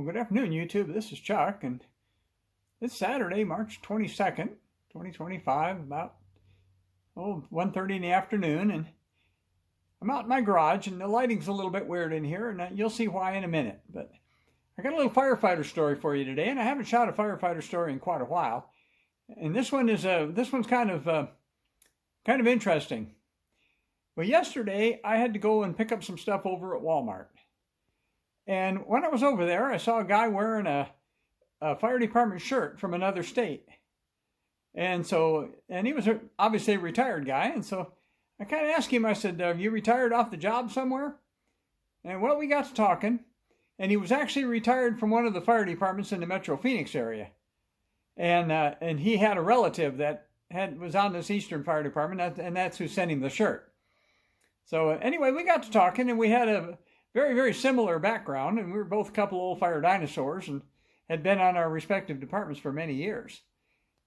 Well, good afternoon, YouTube. This is Chuck, and it's Saturday, March 22nd, 2025, about 1:30 in the afternoon, and I'm out in my garage, and the lighting's a little bit weird in here, and you'll see why in a minute. But I got a little firefighter story for you today, and I haven't shot a firefighter story in quite a while, and this one's kind of interesting. Well, yesterday I had to go and pick up some stuff over at Walmart. And when I was over there, I saw a guy wearing a fire department shirt from another state. And he was obviously a retired guy. And so I kind of asked him, I said, "Have you retired off the job somewhere?" And well, we got to talking. And he was actually retired from one of the fire departments in the Metro Phoenix area. And he had a relative that was on this Eastern Fire Department, and that's who sent him the shirt. So anyway, we got to talking, and we had a very, very similar background, and we were both a couple old fire dinosaurs and had been on our respective departments for many years.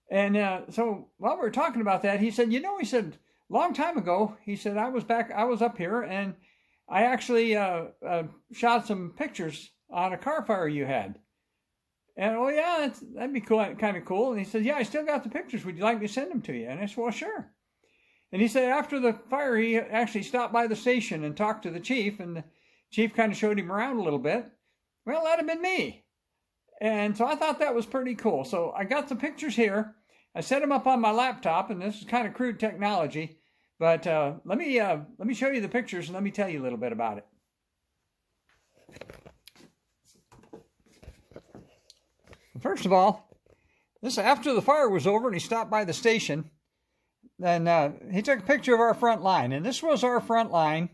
And so while we were talking about that, he said, he said, long time ago, he said, I was up here, and I actually shot some pictures on a car fire you had. And, oh yeah, that'd be cool, kind of cool. And he said, yeah, I still got the pictures. Would you like me to send them to you? And I said, well, sure. And he said after the fire, he actually stopped by the station and talked to the chief, and the chief kind of showed him around a little bit. Well, that'd have been me. And so I thought that was pretty cool. So I got the pictures here. I set them up on my laptop, and this is kind of crude technology. But let me show you the pictures, and let me tell you a little bit about it. First of all, this after the fire was over, and he stopped by the station. Then he took a picture of our front line, and this was our front line.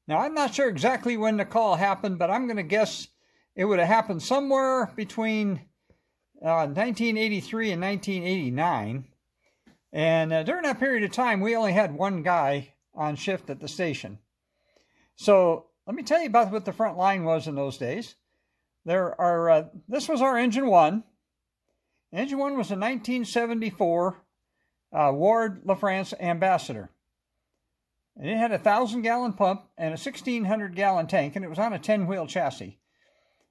Now, I'm not sure exactly when the call happened, but I'm going to guess it would have happened somewhere between 1983 and 1989. And during that period of time, we only had one guy on shift at the station. So let me tell you about what the front line was in those days. This was our engine one. Engine one was a 1974 Ward LaFrance Ambassador. And it had a 1,000-gallon pump and a 1,600-gallon tank, and it was on a 10-wheel chassis.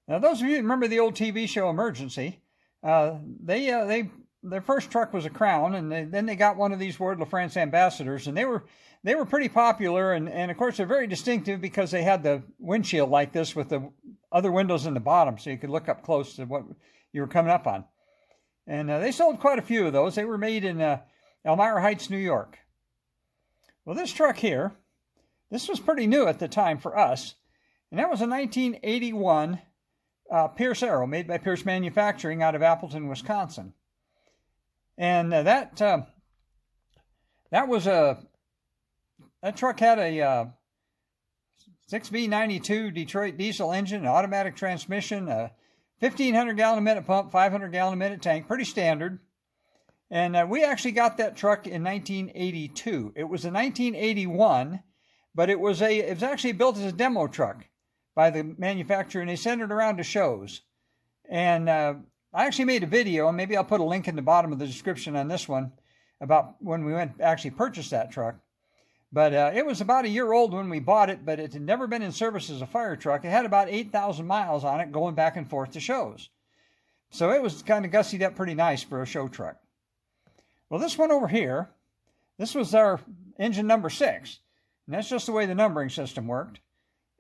Now, those of you who remember the old TV show Emergency, their first truck was a Crown, and then they got one of these Ward LaFrance Ambassadors, and they were pretty popular, and of course they're very distinctive because they had the windshield like this with the other windows in the bottom, so you could look up close to what you were coming up on. And they sold quite a few of those. They were made in Elmira Heights, New York. Well, this truck here, this was pretty new at the time for us, and that was a 1981 Pierce Arrow made by Pierce Manufacturing out of Appleton, Wisconsin. And that truck had a 6V92 Detroit diesel engine, an automatic transmission, a 1,500-gallon a minute pump, 500-gallon a minute tank, pretty standard. And we actually got that truck in 1982. It was a 1981, but it was actually built as a demo truck by the manufacturer, and they sent it around to shows. And I actually made a video, and maybe I'll put a link in the bottom of the description on this one about when we went to actually purchase that truck. But it was about a year old when we bought it, but it had never been in service as a fire truck. It had about 8,000 miles on it going back and forth to shows. So it was kind of gussied up pretty nice for a show truck. Well, this one over here, this was our engine number 6. And that's just the way the numbering system worked.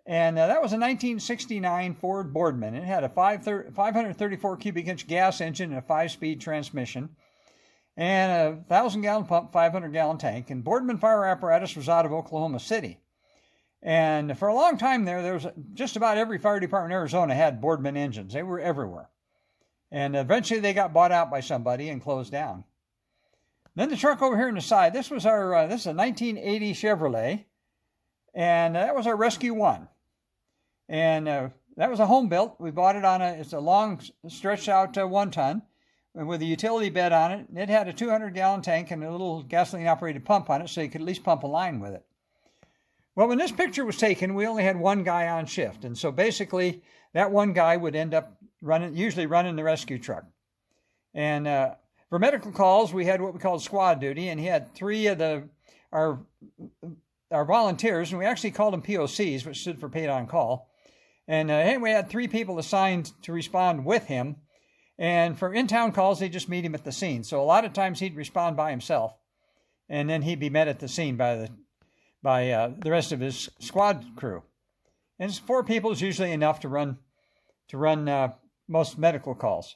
And that was a 1969 Ford Boardman. It had a 534 cubic inch gas engine and a 5-speed transmission, and a 1,000-gallon pump, 500-gallon tank. And Boardman Fire Apparatus was out of Oklahoma City. And for a long time there was just about every fire department in Arizona had Boardman engines. They were everywhere. And eventually they got bought out by somebody and closed down. Then the truck over here on the side, this is a 1980 Chevrolet, and that was our Rescue 1. And that was a home built. We bought it it's a long stretched out 1-ton with a utility bed on it. It had a 200-gallon tank and a little gasoline operated pump on it, so you could at least pump a line with it. Well, when this picture was taken, we only had one guy on shift. And so basically that one guy would end up usually running the rescue truck. And for medical calls, we had what we called squad duty, and he had 3 of our volunteers, and we actually called them POCs, which stood for paid on call. And anyway, we had 3 people assigned to respond with him. And for in-town calls, they just meet him at the scene. So a lot of times he'd respond by himself, and then he'd be met at the scene by the rest of his squad crew. And 4 people is usually enough to run most medical calls.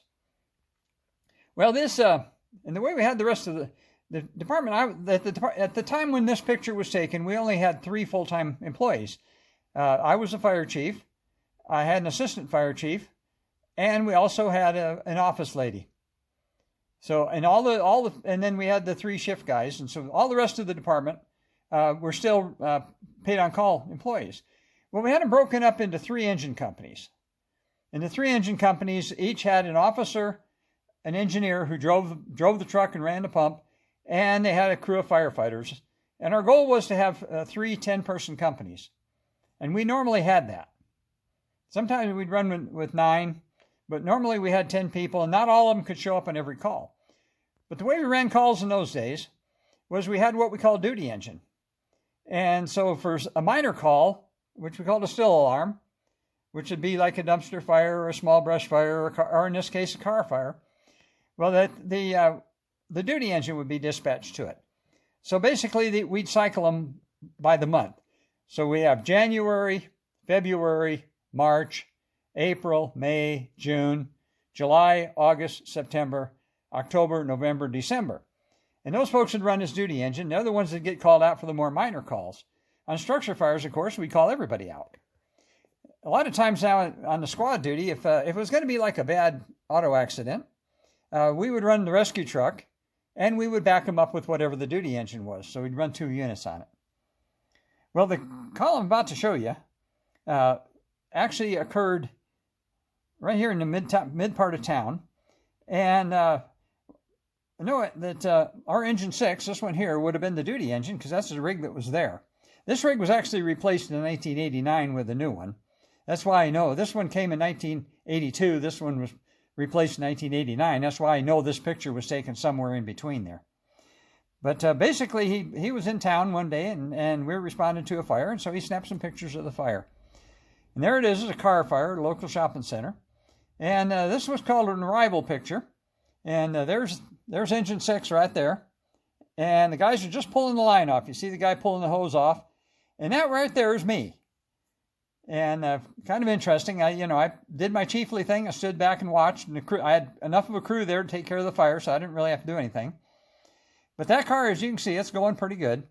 Well, this and the way we had the rest of the department, at the time when this picture was taken, we only had 3 full-time employees. I was a fire chief. I had an assistant fire chief. And we also had an office lady. So, and and then we had the 3 shift guys, and so all the rest of the department were still paid on call employees. Well, we had them broken up into 3 engine companies, and the 3 engine companies each had an officer, an engineer who drove the truck and ran the pump, and they had a crew of firefighters. And our goal was to have 3 10-person companies, and we normally had that. Sometimes we'd run with 9. But normally we had 10 people, and not all of them could show up on every call. But the way we ran calls in those days was we had what we called duty engine. And so for a minor call, which we called a still alarm, which would be like a dumpster fire or a small brush fire, or in this case, a car fire, well, the duty engine would be dispatched to it. So basically, we'd cycle them by the month. So we have January, February, March, April, May, June, July, August, September, October, November, December. And those folks would run as duty engine. They're the ones that get called out for the more minor calls. On structure fires, of course, we call everybody out. A lot of times now on the squad duty, if it was going to be like a bad auto accident, we would run the rescue truck, and we would back them up with whatever the duty engine was. So we'd run 2 units on it. Well, the call I'm about to show you actually occurred right here in the mid part of town. And I know that our engine 6, this one here, would have been the duty engine because that's the rig that was there. This rig was actually replaced in 1989 with a new one. That's why I know. This one came in 1982. This one was replaced in 1989. That's why I know this picture was taken somewhere in between there. But basically, he was in town one day, and we were responding to a fire, and so he snapped some pictures of the fire. And there it is, it's a car fire at a local shopping center. And this was called an arrival picture. And there's engine 6 right there. And the guys are just pulling the line off. You see the guy pulling the hose off. And that right there is me. And kind of interesting. I did my chiefly thing. I stood back and watched. And I had enough of a crew there to take care of the fire, so I didn't really have to do anything. But that car, as you can see, it's going pretty good.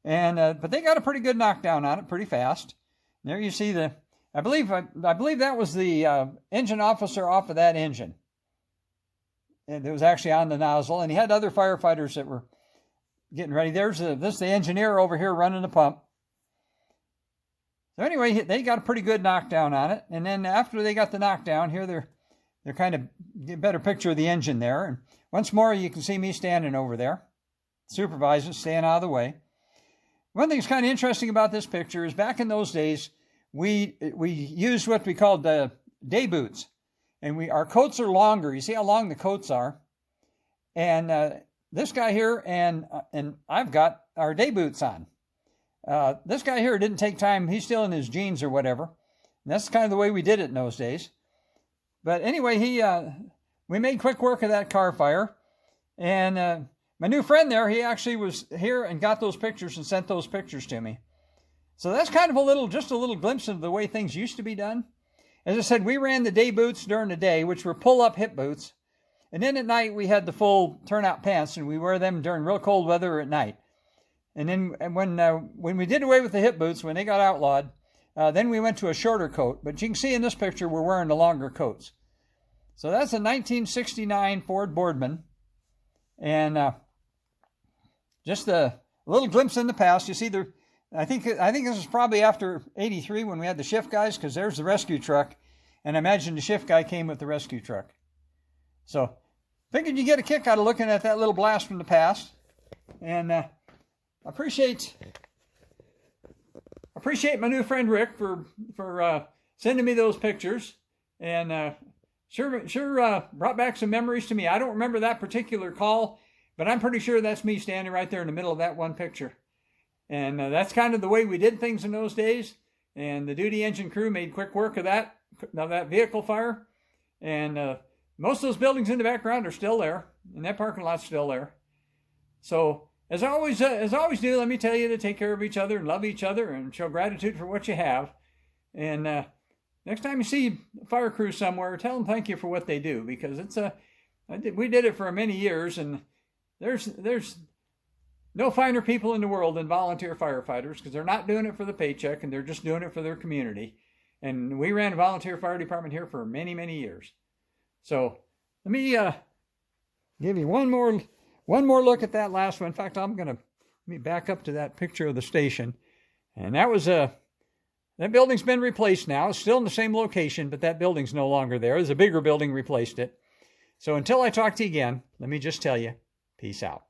And but they got a pretty good knockdown on it, pretty fast. And there you see I believe that was the engine officer off of that engine. And it was actually on the nozzle, and he had other firefighters that were getting ready. This is the engineer over here running the pump. So anyway, they got a pretty good knockdown on it. And then after they got the knockdown, here they're kind of get a better picture of the engine there. And once more, you can see me standing over there, supervising, staying out of the way. One thing that's kind of interesting about this picture is back in those days, we used what we called the day boots. And our coats are longer. You see how long the coats are. And this guy here and I've got our day boots on. This guy here didn't take time. He's still in his jeans or whatever. And that's kind of the way we did it in those days. But anyway, we made quick work of that car fire. And my new friend there, he actually was here and got those pictures and sent those pictures to me. So that's kind of just a little glimpse of the way things used to be done. As I said, we ran the day boots during the day, which were pull-up hip boots. And then at night, we had the full turnout pants, and we wear them during real cold weather at night. And then when we did away with the hip boots, when they got outlawed, then we went to a shorter coat. But you can see in this picture, we're wearing the longer coats. So that's a 1969 Ford Boardman. And just a little glimpse in the past. You see, I think this is probably after 83 when we had the shift guys, because there's the rescue truck. And I imagine the shift guy came with the rescue truck. So figured you get a kick out of looking at that little blast from the past. And I appreciate my new friend Rick for sending me those pictures. And sure brought back some memories to me. I don't remember that particular call, but I'm pretty sure that's me standing right there in the middle of that one picture. And that's kind of the way we did things in those days. and the duty engine crew made quick work of that vehicle fire. And most of those buildings in the background are still there, and that parking lot's still there. So as I always do, let me tell you to take care of each other and love each other and show gratitude for what you have. And next time you see a fire crew somewhere, tell them thank you for what they do, because we did it for many years, and there's no finer people in the world than volunteer firefighters, because they're not doing it for the paycheck, and they're just doing it for their community. And we ran a volunteer fire department here for many, many years. So let me give you one more look at that last one. In fact, let me back up to that picture of the station. And that was that building's been replaced now. It's still in the same location, but that building's no longer there. There's a bigger building replaced it. So until I talk to you again, let me just tell you, peace out.